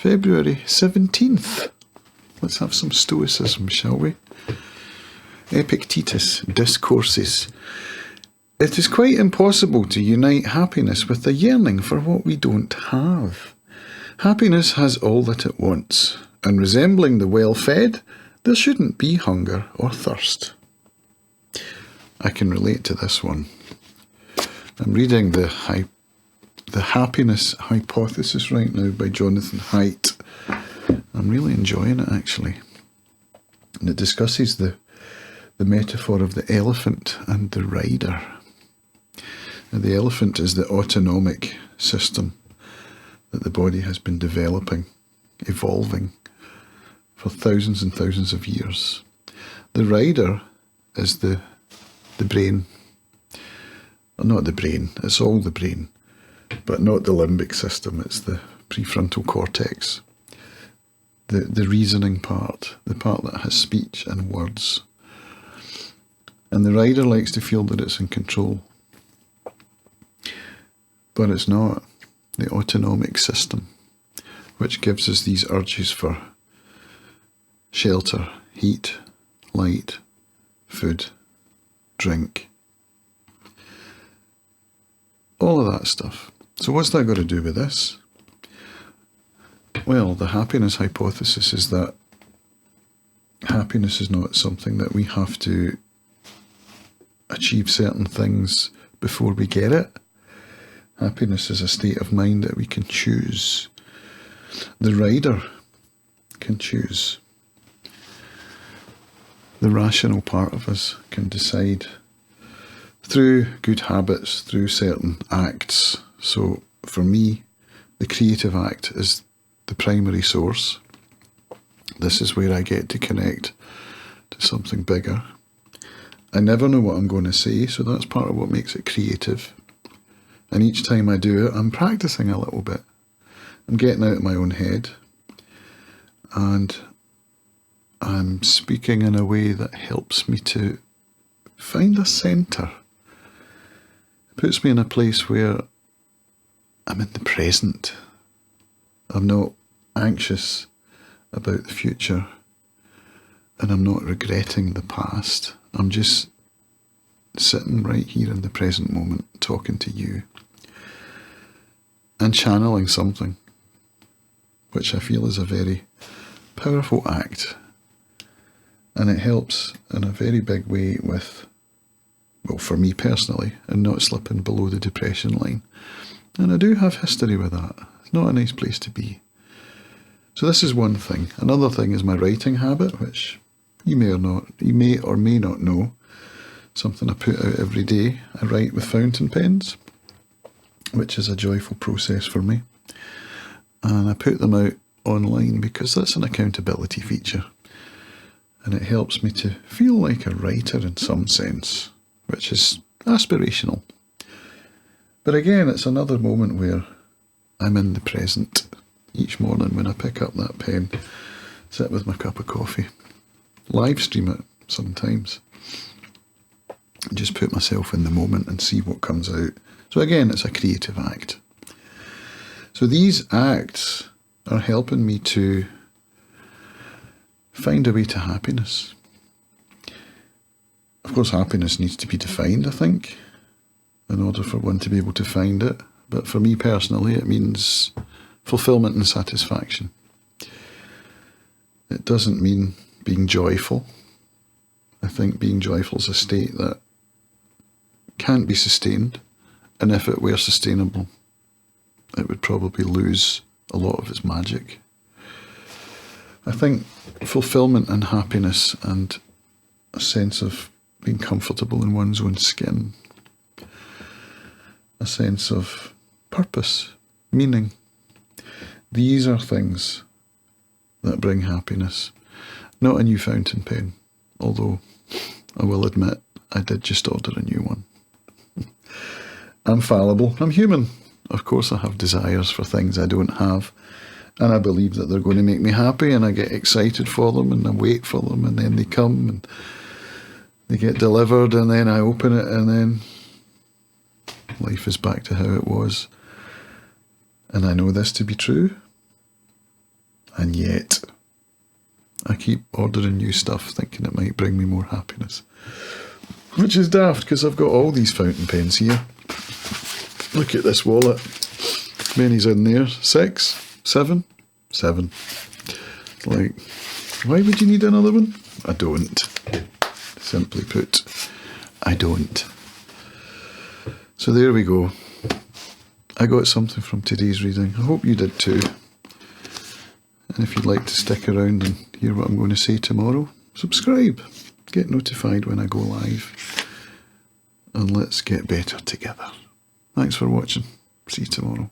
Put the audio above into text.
February 17th. Let's have some Stoicism, shall we? Epictetus, Discourses. It is quite impossible to unite happiness with the yearning for what we don't have. Happiness has all that it wants, and resembling the well-fed, there shouldn't be hunger or thirst. I can relate to this one. I'm reading the Happiness Hypothesis right now by Jonathan Haidt. I'm really enjoying it, actually. And it discusses the metaphor of the elephant and the rider. And the elephant is the autonomic system that the body has been developing, evolving for thousands and thousands of years. The rider is the brain. Not the brain, it's all the brain, but not the limbic system, it's the prefrontal cortex. The reasoning part, the part that has speech and words. And the rider likes to feel that it's in control. But it's not. The autonomic system, which gives us these urges for shelter, heat, light, food, drink. All of that stuff. So what's that got to do with this? Well, the happiness hypothesis is that happiness is not something that we have to achieve certain things before we get it. Happiness is a state of mind that we can choose. The rider can choose. The rational part of us can decide through good habits, through certain acts. So for me, the creative act is the primary source. This is where I get to connect to something bigger. I never know what I'm going to say, so that's part of what makes it creative. And each time I do it, I'm practicing a little bit. I'm getting out of my own head. And I'm speaking in a way that helps me to find a centre. It puts me in a place where I'm in the present. I'm not anxious about the future. And I'm not regretting the past. I'm just sitting right here in the present moment, talking to you. And channeling something, which I feel is a very powerful act. And it helps in a very big way with, well, for me personally, and not slipping below the depression line. And I do have history with that. It's not a nice place to be. So this is one thing. Another thing is my writing habit, which you may or may not know. Something I put out every day. I write with fountain pens, which is a joyful process for me. And I put them out online because that's an accountability feature. And it helps me to feel like a writer in some sense, which is aspirational. But again, it's another moment where I'm in the present each morning when I pick up that pen, sit with my cup of coffee, live stream it sometimes. Just put myself in the moment and see what comes out. So again, it's a creative act. So these acts are helping me to find a way to happiness. Of course, happiness needs to be defined, I think, in order for one to be able to find it. But for me personally, it means fulfillment and satisfaction. It doesn't mean being joyful. I think being joyful is a state that can't be sustained, and if it were sustainable, it would probably lose a lot of its magic. I think fulfillment and happiness and a sense of being comfortable in one's own skin, a sense of purpose, meaning, these are things that bring happiness. Not a new fountain pen, although I will admit I did just order a new one. I'm fallible, I'm human. Of course I have desires for things I don't have, and I believe that they're going to make me happy, and I get excited for them, and I wait for them, and then they come, and they get delivered, and then I open it, and then life is back to how it was. And I know this to be true. And yet, I keep ordering new stuff thinking it might bring me more happiness. Which is daft, because I've got all these fountain pens here. Look at this wallet. Many's in there. 6? 7? 7. Like, why would you need another one? I don't. Simply put, I don't. So there we go. I got something from today's reading. I hope you did too. And if you'd like to stick around and hear what I'm going to say tomorrow, subscribe. Get notified when I go live. And let's get better together. Thanks for watching. See you tomorrow.